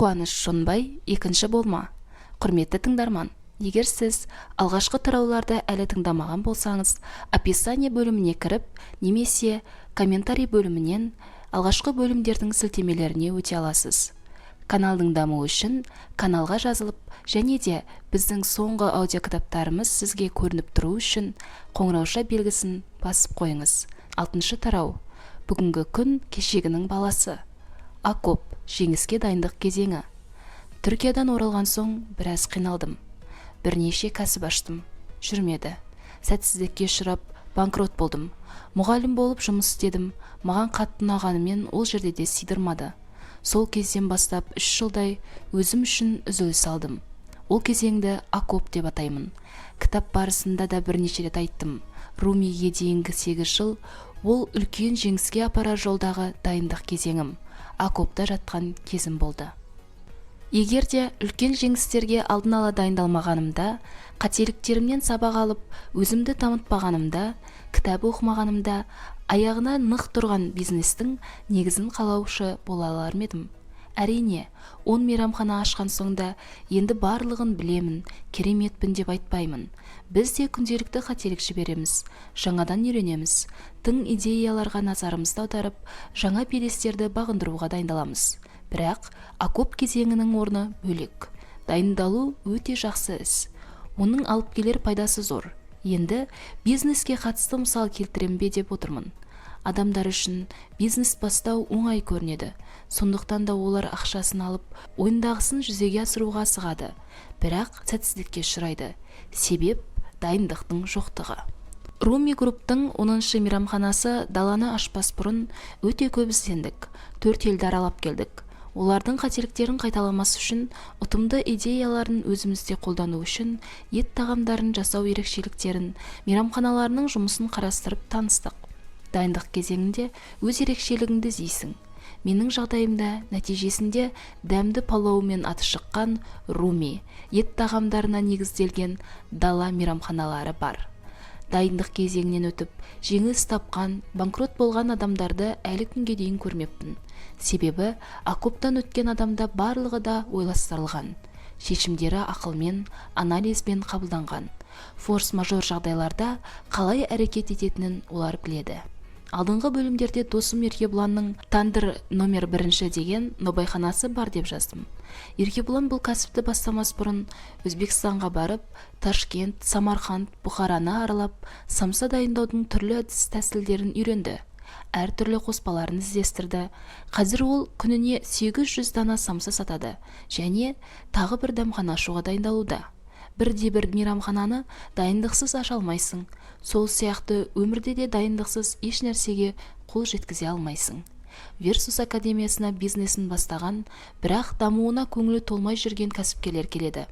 Қуаныш Шонбай, екінші болма. Құрметті тыңдарман, егер сіз алғашқы тарауларды әлі тыңдамаған болсаңыз, описание бөліміне кіріп, немесе комментарий бөлімінен алғашқы бөлімдердің сілтемелеріне өте аласыз. Каналдың дамуы үшін каналға жазылып, және де біздің соңғы аудиокітаптарымыз сізге көрініп тұру үшін қоңырауша белгісін басып қойыңыз. 6-шы тарау. Бүгінгі күн кешегінің баласы. Окоп, жеңіске дайындық кезеңі. Түркиядан оралған соң біраз қиналдым. Бірнеше кәсіп аштым. Жүрмеді. Сәтсіздікке ұшырап, банкрот болдым. Мұғалім болып жұмыс істедім. Маған қатты ұнағанымен ол жерде де сыйдырмады. Сол кезден бастап 3 жылдай өзім үшін үзіліс алдым. Ол кезеңді окоп деп атаймын. Кітап барысында да бірнеше рет айттым. Румиге дейінгі 8 жыл ол үлкен жеңіске апарар жолдағы дайындық кезеңім. Окопта жатқан кезім болды. Егер де үлкен жеңістерге алдын ала дайындалмағанымда, қателіктерімнен сабақ алып, өзімді дамытпағанымда, кітап оқымағанымда, аяғына нық тұрған бизнестің негізін қалаушы бола алар ма едім? Әрине, 10 мейрамхана ашқан соңда енді барлығын білемін, кереметпін деп айтпаймын. Біз де күнделікті қателік жібереміз, жаңадан үйренеміз, тың идеяларға назарымызды аударып, жаңа белестерді бағындыруға дайындаламыз. Бірақ окоп кезеңінің орны бөлек. Дайындалу өте жақсы іс. Оның алып келер пайдасы зор. Енді бизнеске қатысты мысал келтірем бе деп отырмын. Адамдар үшін бизнес бастау оңай көрінеді. Сондықтан да олар ақшасын алып, ойындағысын жүзеге асыруға асығады. Бірақ сәтсіздікке ұшырайды. Себеп дайындықтың жоқтығы. Руми групптың 10-шы мейрамханасы даланы ашпас бұрын өте көп іздендік. 4 елді аралап келдік. Олардың қателіктерін қайталамас үшін, ұтымды идеяларын өзімізде қолдану үшін ет тағамдарын жасау ерекшеліктерін, мейрамханаларының жұмысын қарастырып таныстық. Дайындық кезеңінде өз ерекшелігіңді іздейсің. Менің жағдайымда нәтижесінде дәмді палауымен аты шыққан Руми, ет тағамдарына негізделген дала мейрамханалары бар. Дайындық кезеңінен өтіп, жеңіс тапқан, банкрот болған адамдарды әлі күнге дейін көрмеппін. Себебі, окоптан өткен адамда барлығы да ойластырылған. Шешімдері ақылмен, анализбен қабылданған. Форс-мажор жағдайларда қалай әрекет ететінін олар біледі. Алдыңғы бөлімдерде досым Еркебұланның Тандыр номер 1 деген нобайханасы бар деп жаздым. Еркебұлан бұл кәсіпті бастамас бұрын Өзбекстанға барып, Ташкент, Самарқанд, Бұхараны аралап, самса дайындаудың түрлі әдіс-тәсілдерін үйренді. Әртүрлі қоспаларын іздестірді. Қазір ол күніне 800 дана самса сатады және тағы бір дәмхана ашуға дайындалуда. Бірде-бір мейрамхананы дайындықсыз аша алмайсың. Сол сияқты өмірде де дайындықсыз еш нәрсеге қол жеткізе алмайсың. Версус академиясына бизнесін бастаған, бірақ дамуына көңілі толмай жүрген кәсіпкерлер келеді.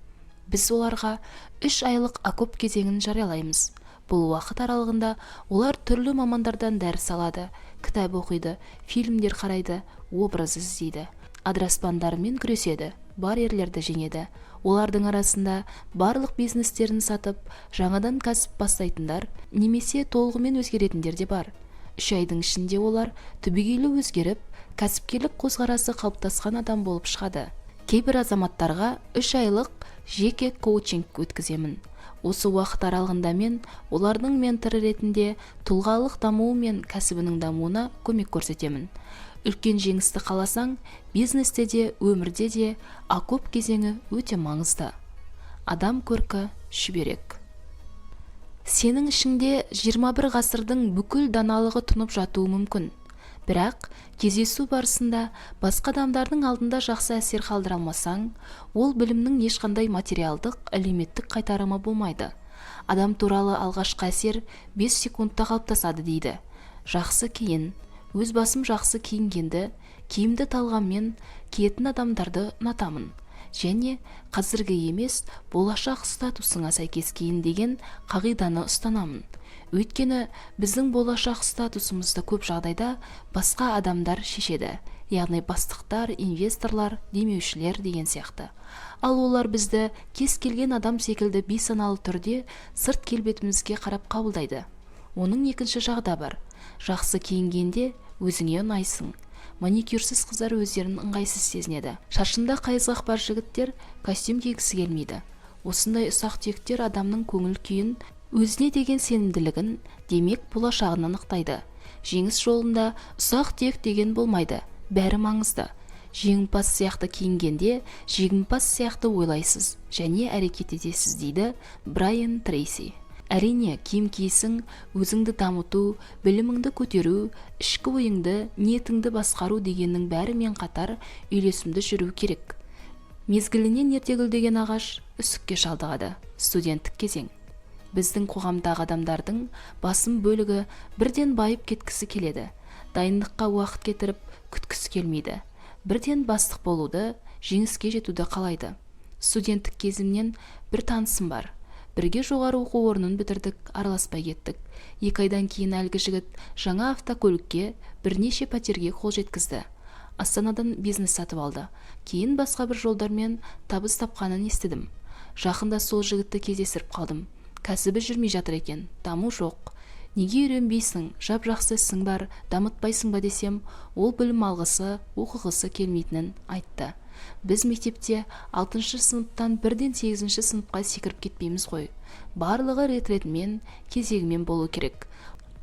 Біз оларға 3 айлық окоп кезеңін жариялаймыз. Бұл уақыт аралығында олар түрлі мамандардан дәріс алады, кітап оқиды, фильмдер қарайды, образ іздейді. Адыраспандармен күреседі, барьерлерді жеңеді. Олардың арасында барлық бизнестерін сатып, жаңадан кәсіп бастайтындар, немесе толығымен өзгеретіндер де бар. 3 айдың ішінде олар түбегейлі өзгеріп, кәсіпкерлік көзқарасы қалыптасқан адам болып шығады. Кейбір азаматтарға 3 айлық жеке коучинг өткіземін. Осы уақыт аралығында мен олардың менторы ретінде тұлғалық дамуы мен кәсібінің дамуына көмек көрсетемін. Үлкен жеңісті қаласаң, бизнесте де, өмірде де окоп кезеңі өте маңызды. Адам көркі шүберек. Сенің ішіңде 21 ғасырдың бүкіл даналығы тұнып жатуы мүмкін. Бірақ кездесу барысында басқа адамдардың алдында жақсы әсер қалдыра алмасаң, ол білімнің ешқандай материалдық, әлеуметтік қайтарымы болмайды. Адам туралы алғашқы әсер 5 секундта қалыптасады дейді. Жақсы киін. Өз басым жақсы киінгенді, киімді талғаммен киетін адамдарды ұнатамын. Және қазіргі емес, болашақ статусыңа сәйкес киін деген қағиданы ұстанамын. Өйткені біздің болашақ статусымызды көп жағдайда басқа адамдар шешеді. Яғни бастықтар, инвесторлар, демеушілер деген сияқты. Ал олар бізді кез келген адам секілді бейсаналы түрде сырт келбетімізге қарап қабылдайды. Оның екінші жағы да бар. Жақсы киінгенде өзіңе ұнайсың. Маникюрсіз қыздар өздерін ыңғайсыз сезінеді. Шашында қайызғақ бар жігіттер костюм кигісі келмейді. Осындай ұсақ түйектер адамның көңіл күйін, өзіне деген сенімділігін, демек болашағын анықтайды. Жеңіс жолында ұсақ түйек деген болмайды, бәрі маңызды. Жеңімпаз сияқты киінгенде жеңімпаз сияқты ойлайсыз және әрекет етесіз, дейді Брайан Трейси. Әрине, киім киісің, өзіңді дамыту, біліміңді көтеру, ішкі ойыңды, ниетіңді басқару дегеннің бәрімен қатар үйлесімді жүру керек. Мезгілінен ерте гүлдеген ағаш үсікке шалдығады. Студенттік кезең. Біздің қоғамдағы адамдардың басым бөлігі бірден байып кеткісі келеді. Дайындыққа уақыт кетіріп күткісі келмейді. Бірден бастық болуды, жеңіске жетуді қалайды. Студенттік кезімнен бір танысым бар. Бірге жоғары оқу орнын бітірдік, араласпай кеттік. 2 айдан кейін әлгі жігіт жаңа автокөлікке, бірнеше пәтерге қол жеткізді. Астанадан бизнес сатып алды. Кейін басқа бір жолдармен табыс тапқанын естідім. Жақында сол жігітті кездестіріп қалдым. Кәсібі жүрмей жатыр екен, даму жоқ. Неге үйренбейсің, жап-жақсы ісің бар, дамытпайсың ба десем, ол білім алғысы, оқығысы келмейтінін айтты. Біз мектепте 6-шы сыныптан бірден 8-ші сыныпқа секіріп кетпейміз ғой. Барлығы рет-ретімен, кезегімен болу керек.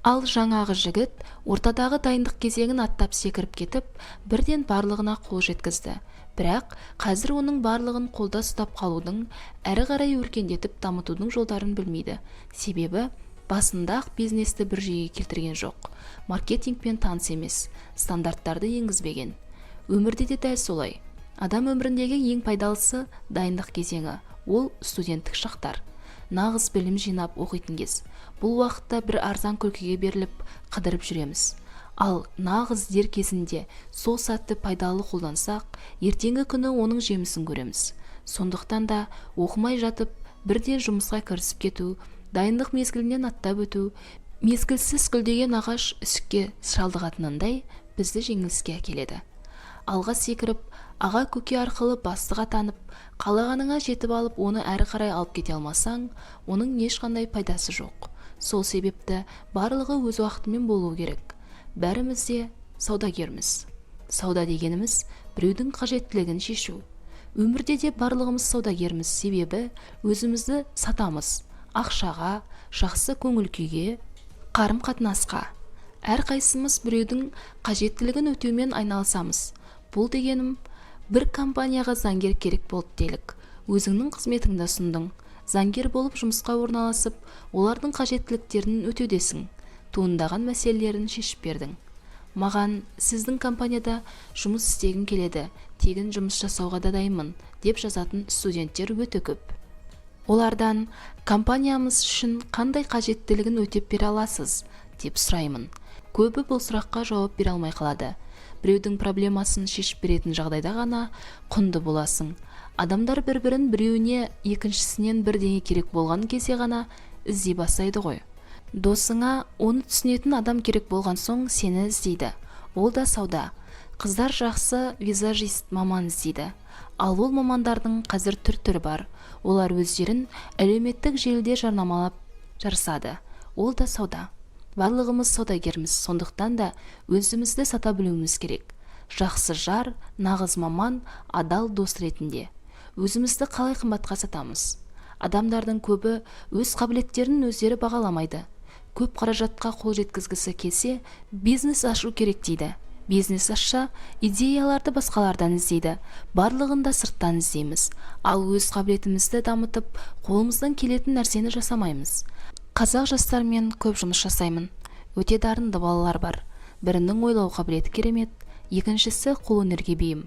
Ал жаңағы жігіт ортадағы дайындық кезеңін аттап секіріп кетіп, бірден барлығына қол жеткізді. Бірақ қазір оның барлығын қолда ұстап қалудың, әрі қарай өркендетіп дамытудың жолдарын білмейді. Себебі басында-ақ бизнесті бір жүйеге келтірген жоқ. Маркетингпен таныс емес, стандарттарды енгізбеген. Өмірде де дәл солай. Адам өміріндегі ең пайдалысы дайындық кезеңі, ол студенттік шақтар. Нағыз білім жинап оқитын кез. Бұл уақытта бір арзан күлкіге беріліп, қыдырып жүреміз. Ал нағыз дер кезінде сол сәтті пайдалы қолдансақ, ертеңгі күні оның жемісін көреміз. Сондықтан да оқымай жатып, бірден жұмысқа кірісіп кету, дайындық мезгілінен аттап өту, мезгілсіз гүлдеген ағаш үсікке шалдығатынындай бізді жеңіліске әкеледі. Алға секіріп, аға көке арқылы бастық атанып, қалағаныңа жетіп алып, оны әрі қарай алып кете алмасаң, оның ешқандай пайдасы жоқ. Сол себепті барлығы өз уақытымен болуы керек. Бәріміз де саудагерміз. Сауда дегеніміз біреудің қажеттілігін шешу. Өмірде де барлығымыз саудагерміз, себебі өзімізді сатамыз. Ақшаға, жақсы көңіл күйге, қарым-қатынасқа. Әрқайсымыз біреудің қажеттілігін өтеумен айналысамыз. Бұл дегенім, бір компанияға заңгер керек болды делік. Өзіңнің қызметіңді ұсындың. Заңгер болып жұмысқа орналасып, олардың қажеттіліктерін өтеудесің. Туындаған мәселелерін шешіп бердің. Маған сіздің компанияда жұмыс істегім келеді, тегін жұмыс жасауға да дайынмын, деп жазатын студенттер өте көп. Олардан компаниямыз үшін қандай қажеттілігін өтеп бере аласыз, деп сұраймын. Көбі бұл сұраққа жауап бере алмай қалады. Біреудің проблемасын шешіп беретін жағдайда ғана құнды боласың. Адамдар бір-бірін біреуіне екіншісінен бірдеңе керек болған кезде ғана іздей бастайды ғой. Досыңа оны түсінетін адам керек болған соң сені іздейді. Ол да сауда. Қыздар жақсы визажист маман іздейді. Ал ол мамандардың қазір түр-түрі бар. Олар өздерін әлеуметтік желіде жарнамалап жарысады. Ол да сауда. Барлығымыз саудагерміз, сондықтан да өзімізді сата білуіміз керек. Жақсы жар, нағыз маман, адал дос ретінде. Өзімізді қалай қымбатқа сатамыз? Адамдардың көбі өз қабілеттерін өздері бағаламайды. Көп қаражатқа қол жеткізгісі келсе, бизнес ашу керек дейді. Бизнес ашса, идеяларды басқалардан іздейді. Барлығын да сырттан іздейміз. Ал өз қабілетімізді дамытып, қолымыздан келетін нәрсені жасамаймыз. Қазақ жастармен көп жұмыс жасаймын. Өте дарынды балалар бар. Бірінің ойлау қабілеті керемет, екіншісі қолөнерге бейім,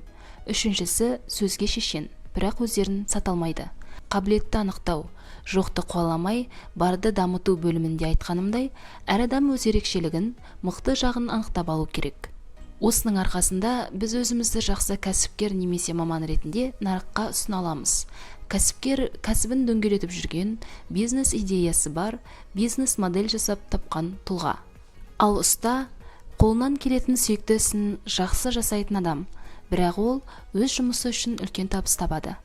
үшіншісі сөзге шешен, бірақ өздерін сата алмайды. Қабілетті анықтау, жоқты қуаламай, барды дамыту бөлімінде айтқанымдай, әр адам өз ерекшелігін, мықты жағын анықтап алу керек. Осының арқасында біз өзімізді жақсы кәсіпкер немесе маман ретінде нарыққа ұсына аламыз. Кәсіпкер кәсібін дөңгелетіп жүрген, бизнес идеясы бар, бизнес модель жасап тапқан тұлға. Ал ұста қолынан келетін сүйікті ісін жақсы жасайтын адам, бірақ ол өз жұмысы үшін үлкен табыс табады.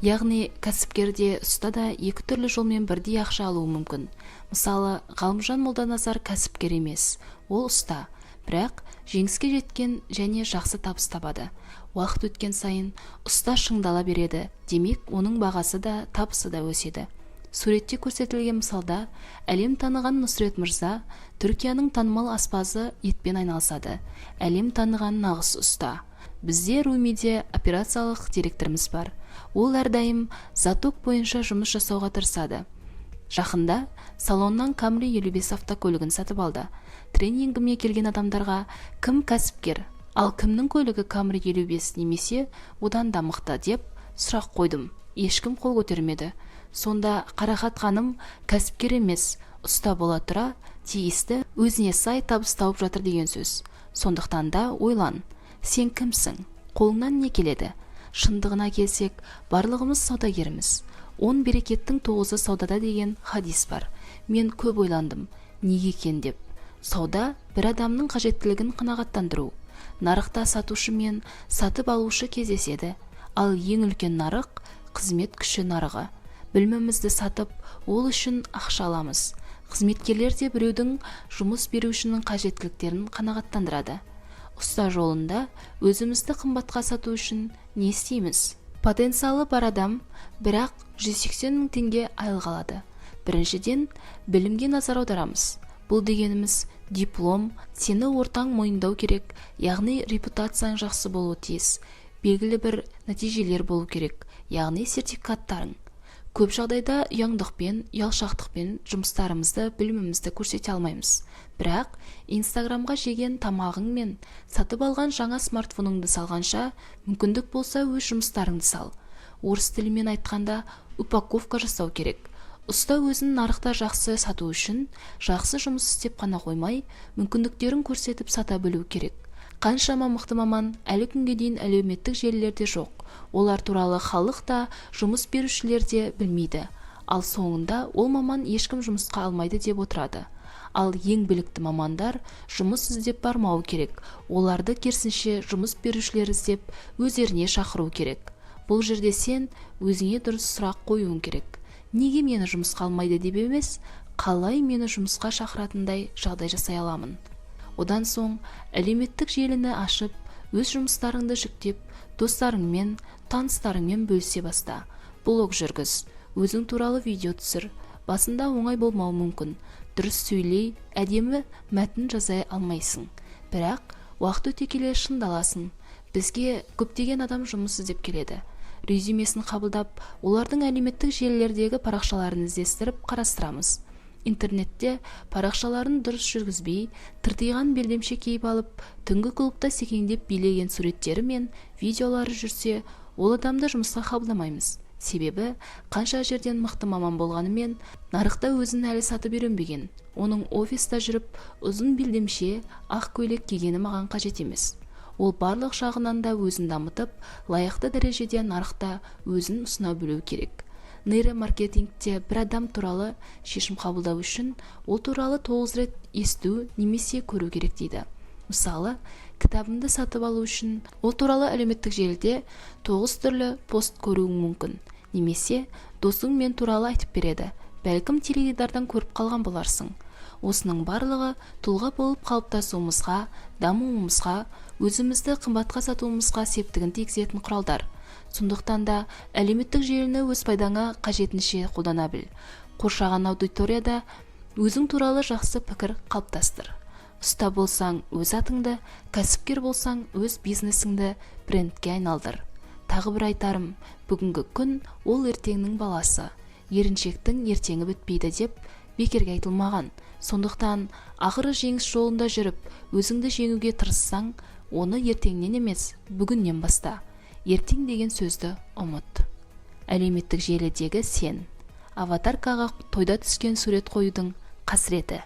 Яғни кәсіпкерде ұста да екі түрлі жолмен бірдей ақша алуы мүмкін. Мысалы, Ғалымжан Молданазар кәсіпкер емес, ол ұста, бірақ жеңіске жеткен және жақсы табыс табады. Уақыт өткен сайын ұста шыңдала береді, демек оның бағасы да табысы да өседі. Суретте көрсетілген мысалда әлем таныған Нұсрет мырза Түркияның танымал аспазы, етпен айналысады. Әлем таныған нағыз ұста. Бізде Румиде операциялық директорымыз бар. Ол әрдайым заток бойынша жұмыс жасауға тырысады. Жақында салоннан Camry 55 автокөлігін сатып алды. Тренингіме келген адамдарға кім кәсіпкер, ал кімнің көлігі Camry 55 немесе одан да мықты деп сұрақ қойдым. Ешкім қол көтермеді. Сонда Қарақат ханым кәсіпкер емес, ұста бола тұра тиісті өзіне сай табыс тауып жатыр деген сөз. Сондықтан да ойлан, сен кімсің? Қолыңнан не келеді? Шындығына келсек, барлығымыз саудагеріміз. 10 берекеттің 9-ы саудада деген хадис бар. Мен көп ойландым, неге екен деп. Сауда бір адамның қажеттілігін қанағаттандыру. Нарықта сатушы мен сатып алушы кездеседі, ал ең үлкен нарық қызмет күші нарығы. Білімімізді сатып, ол үшін ақша аламыз. Қызметкерлер де біреудің жұмыс берушінің қажеттіліктерін қанағаттандырады. Ұста жолында өзімізді қымбатқа сату үшін не істейміз? Потенциалы бар адам, бірақ 180 мың теңге айлық алады. Біріншіден, білімге назар аударамыз. Бұл дегеніміз диплом, сені ортаң мойындау керек, яғни репутацияң жақсы болуы тиіс. Белгілі бір нәтижелер болу керек, яғни сертификаттарың. Көп жағдайда ұяңдықпен, ұялшақтықпен жұмыстарымызды, білімімізді көрсете алмаймыз. Бірақ Инстаграмға жеген тамағың мен сатып алған жаңа смартфоныңды салғанша, мүмкіндік болса өз жұмыстарыңды сал. Орыс тілімен айтқанда упаковка жасау керек. Ұста өзін нарықта жақсы сату үшін жақсы жұмыс істеп қана қоймай, мүмкіндіктерін көрсетіп сата білу керек. Қаншама мықты маман әлі күнге дейін әлеуметтік желілерде жоқ. Олар туралы халық та, жұмыс берушілер де білмейді. Ал соңында ол маман ешкім жұмысқа алмайды деп отырады. Ал ең білікті мамандар жұмыс іздеп бармауы керек. Оларды керісінше жұмыс берушілер іздеп өздеріне шақыру керек. Бұл жерде сен өзіңе дұрыс сұрақ қоюың керек. Неге мені жұмысқа алмайды деп емес, қалай мені жұмысқа шақыратындай жағдай жасай аламын? Одан соң әлеуметтік желіні ашып, өз жұмыстарыңды жүктеп, достарыңмен, таныстарыңмен бөлісе баста. Блог жүргіз, өзің туралы видео түсір. Басында оңай болмауы мүмкін. Дұрыс сөйлей, әдемі мәтін жазай алмайсың. Бірақ уақыт өте келе шыңдаласың. Бізге көптеген адам жұмыс іздеп келеді. Резюмесін қабылдап, олардың әлеуметтік желілердегі парақшаларын іздестіріп қарастырамыз. Интернетте парақшаларын дұрыс жүргізбей, тыртиған белдемше киіп алып, түнгі клубта секеңдеп билеген суреттері мен видеолары жүрсе, ол адамды жұмысқа қабылдамаймыз. Себебі қанша жерден мықты маман болғанымен, нарықта өзін әлі сатып үйренбеген. Оның офиста жүріп, ұзын белдемше, ақ көйлек кигені маған қажет емес. Ол барлық жағынан да өзін дамытып, лайықты дәрежеде нарықта өзін ұсына білу керек. Нейромаркетингте бір адам туралы шешім қабылдау үшін ол туралы 9 рет есту немесе көру керек дейді. Мысалы, кітабымды сатып алу үшін ол туралы әлеуметтік желіде 9 түрлі пост көруің мүмкін. Немесе досың мен туралы айтып береді. Бәлкім теледидардан көріп қалған боларсың. Осының барлығы тұлға болып қалыптасуымызға, дамуымызға, өзімізді қымбатқа сатуымызға септігін тигізетін құралдар. Сондықтан да әлеуметтік желіні өз пайдаңа қажетінше қолдана біл. Қоршаған аудиторияда өзің туралы жақсы пікір қалыптастыр. Ұста болсаң өз атыңды, кәсіпкер болсаң өз бизнесіңді брендке айналдыр. Тағы бір айтарым, бүгінгі күн ол ертеңнің баласы. Еріншектің ертеңі бітпейді деп бекерге айтылмаған. Сондықтан ақыры жеңіс жолында жүріп, өзіңді жеңуге тырыссаң, оны ертеңнен емес, бүгіннен баста. Ертең деген сөзді ұмыт. Әлеуметтік желідегі сен. Аватаркаға тойда түскен сурет қоюдың қасіреті.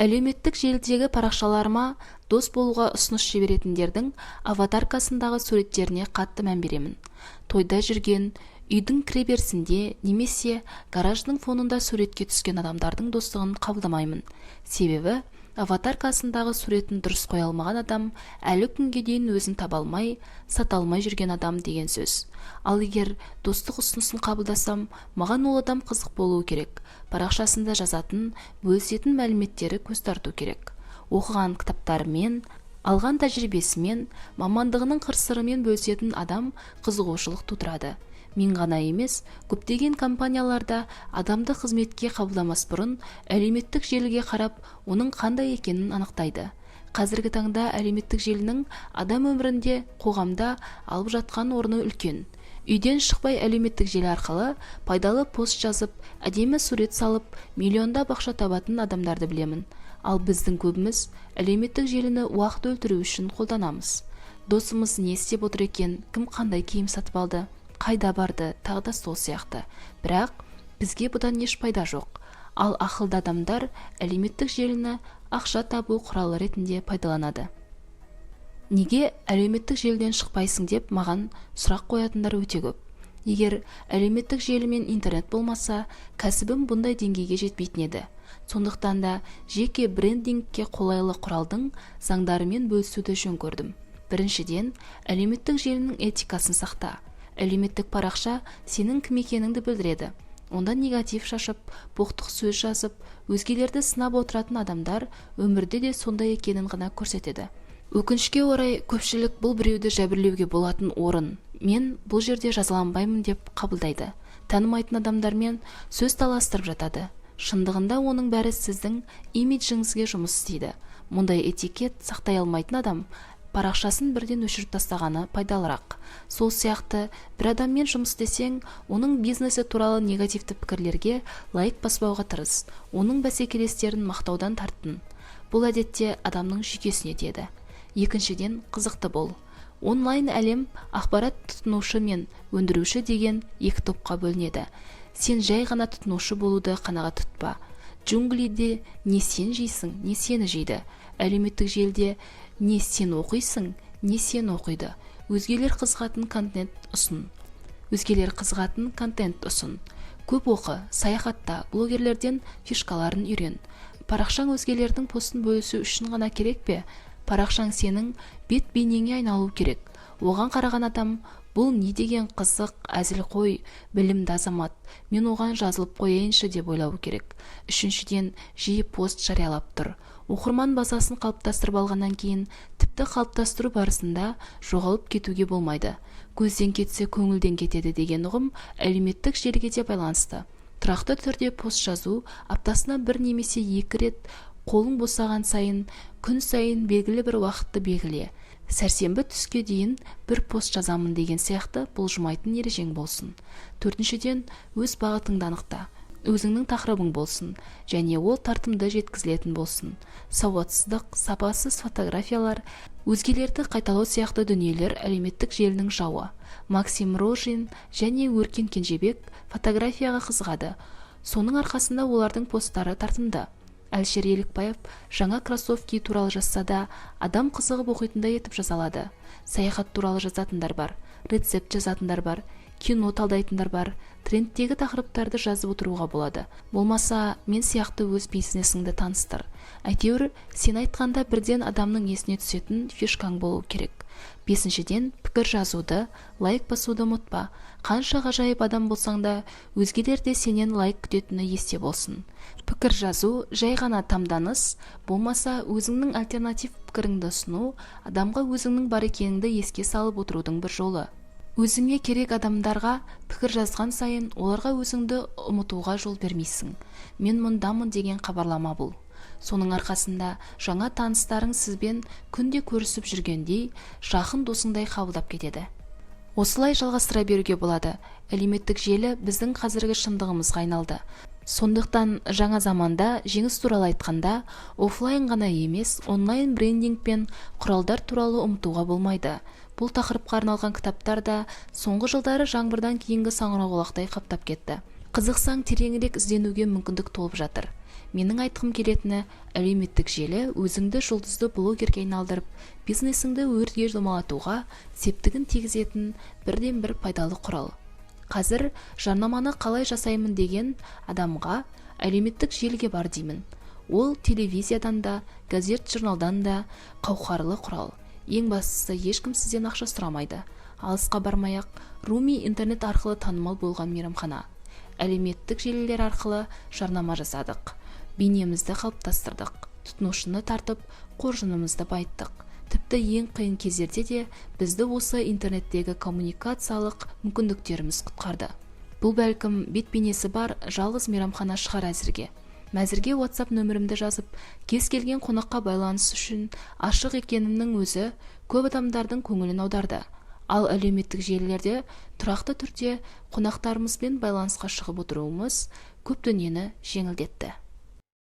Әлеуметтік желідегі парақшаларыма дос болуға ұсыныс жіберетіндердің аватаркасындағы суреттеріне қатты мән беремін. Тойда жүрген, үйдің кіреберісінде немесе гараждың фонында суретке түскен адамдардың достығын қабылдамаймын. Себебі аватаркасындағы суретін дұрыс қоя алмаған адам әлі күнге дейін өзін таба алмай, сата алмай жүрген адам деген сөз. Ал егер достық ұсынысын қабылдасам, маған ол адам қызық болуы керек. Парақшасында жазатын, бөлісетін мәліметтері көз тарту керек. оқыған кітаптарымен, алған тәжірибесімен, мамандығының қыр-сырымен бөлісетін адам қызығушылық тудырады. Мен ғана емес, көптеген компанияларда адамды қызметке қабылдамас бұрын әлеуметтік желіге қарап, оның қандай екенін анықтайды. Қазіргі таңда әлеуметтік желінің адам өмірінде, қоғамда алып жатқан орны үлкен. Үйден шықпай әлеуметтік желі арқылы пайдалы пост жазып, әдемі сурет салып, миллиондап ақша табатын адамдарды білемін. Ал біздің көбіміз әлеуметтік желіні уақыт өлтіру үшін қолданамыз. Досымыз не істеп отыр екен, кім қандай киім сатып алды, қайда барды, тағы да сол сияқты. Бірақ бізге бұдан еш пайда жоқ. Ал ақылды адамдар әлеуметтік желіні ақша табу құралы ретінде пайдаланады. Неге әлеуметтік желіден шықпайсың деп маған сұрақ қоятындар өте көп. Егер әлеуметтік желі мен интернет болмаса, кәсібім бұндай деңгейге жетпейтін еді. Сондықтан да жеке брендингке қолайлы құралдың заңдарымен бөлісуді жөн көрдім. Біріншіден, әлеуметтік желінің этикасын сақта. Әлеуметтік парақша сенің кім екеніңді білдіреді. Онда негатив шашып, боқтық сөз жазып, өзгелерді сынап отыратын адамдар өмірде де сондай екенін ғана көрсетеді. Өкінішке орай, көпшілік бұл біреуді жәбірлеуге болатын орын. Мен бұл жерде жазаланбаймын деп қабылдайды. Танымайтын адамдармен сөз таластырып жатады. Шындығында оның бәрі сіздің имиджіңізге жұмыс істейді. Мұндай этикет сақтай алмайтын адам парақшасын бірден өшіріп тастағаны пайдалырақ. Сол сияқты бір адаммен жұмыс істесең, оның бизнесі туралы негативті пікірлерге лайк баспауға тырыс. Оның бәсекелестерін мақтаудан тарттын. Бұл әдетте адамның жүйкесіне тиеді. Екіншіден, қызықты бол. Онлайн әлем ақпарат тұтынушы мен өндіруші деген екі топқа бөлінеді. Сен жай ғана тұтынушы болуды қанағат тұтпа. Джунглиде не сен жейсің, не сені жейді. Әлеуметтік желіде не сен оқисың, не сен оқиды. Өзгелер қызығатын контент ұсын. Көп оқы, саяхатта, блогерлерден фишкаларын үйрен. Парақшаң өзгелердің постын бөлісу үшін ғана керек пе? Парақшаң сенің бет бейнеңе айналу керек. Оған қараған адам, бұл не деген қызық, әзіл қой, білімді азамат, мен оған жазылып қояйыншы деп ойлау керек. Үшіншіден, жиі пост жариялап тұр. Оқырман базасын қалыптастырып алғаннан кейін, тіпті қалыптастыру барысында жоғалып кетуге болмайды. Көзден кетсе көңілден кетеді деген ұғым әлеуметтік желіге де байланысты. Тұрақты түрде пост жазу аптасына бір немесе екі рет, қолың босаған сайын, күн сайын белгілі бір уақытты белгіле. Сәрсенбі түске дейін бір пост жазамын деген сияқты бұлжымайтын ережең болсын. Төртіншіден, өз бағытыңды анықта. Өзіңнің тақырыбың болсын, және ол тартымды жеткізілетін болсын. Сауатсыздық, сапасыз фотографиялар, өзгелерді қайталау сияқты дүниелер әлеуметтік желінің жауы. Максим Рожин және Өркен Кенжебек фотографияға қызығады. Соның арқасында олардың посттары тартымды. Әлшер Елікбаев жаңа кроссовки туралы жазса да, адам қызығып оқитындай етіп жазалады. Саяхат туралы жазатындар бар, рецепт жазатындар бар, кино талдайтындар бар, трендтегі тақырыптарды жазып отыруға болады. Болмаса, мен сияқты өз бизнесіңді таныстыр. Әйтеуір, сен айтқанда бірден адамның есіне түсетін фишкаң болу керек. Бесіншіден, пікір жазуды, лайк басуды ұмытпа. Қанша ғажайып адам болсаң да, өзгелер де сенен лайк күтетіні есте болсын. Пікір жазу жай ғана тамданыс, болмаса өзіңнің альтернатив пікіріңді ұсыну, адамға өзіңнің бар екеніңді еске салып отырудың бір жолы. Өзіңе керек адамдарға пікір жазған сайын оларға өзіңді ұмытуға жол бермейсің. Мен мұндамын деген хабарлама бұл. Соның арқасында жаңа таныстарың сізбен күнде көрісіп жүргендей, жақын досыңдай қабылдап кетеді. Осылай жалғастыра беруге болады. Әлеуметтік желі біздің қазіргі шындығымызға айналды. Сондықтан жаңа заманда жеңіс туралы айтқанда, офлайн ғана емес, онлайн брендинг пен құралдар туралы ұмытуға болмайды. Бұл тақырыпқа арналған кітаптар да соңғы жылдары жаңбырдан кейінгі саңырауқұлақтай қаптап кетті. Қызықсаң тереңірек ізденуге мүмкіндік толып жатыр. Менің айтқым келетіні, әлеуметтік желі өзіңді жұлдызды блогерге айналдырып, бизнесіңді өрге домалатуға септігін тигізетін бірден бір пайдалы құрал. Қазір жарнаманы қалай жасаймын деген адамға әлеуметтік желіге бар деймін. Ол телевизиядан да, газет-журналдан да қауқарлы құрал. Ең бастысы, ешкім сізден ақша сұрамайды. Алысқа бармай-ақ, Руми интернет арқылы танымал болған мейрамхана. Әлеуметтік желілер арқылы жарнама жасадық. Бейнемізді қалыптастырдық. тұтынушыны тартып, қоржынымызды байыттық. Тіпті ең қиын кездерде де бізді осы интернеттегі коммуникациялық мүмкіндіктеріміз құтқарды. Бұл бәлкім бет-бейнесі бар жалғыз мейрамхана шығар әзірге. Мәзірге WhatsApp нөмірімді жазып, кез келген қонаққа байланыс үшін ашық екенімнің өзі көп адамдардың көңілін аударды. Ал әлеуметтік желілерде тұрақты түрде қонақтарымызбен байланысқа шығып отыруымыз көп дүниені жеңілдетті.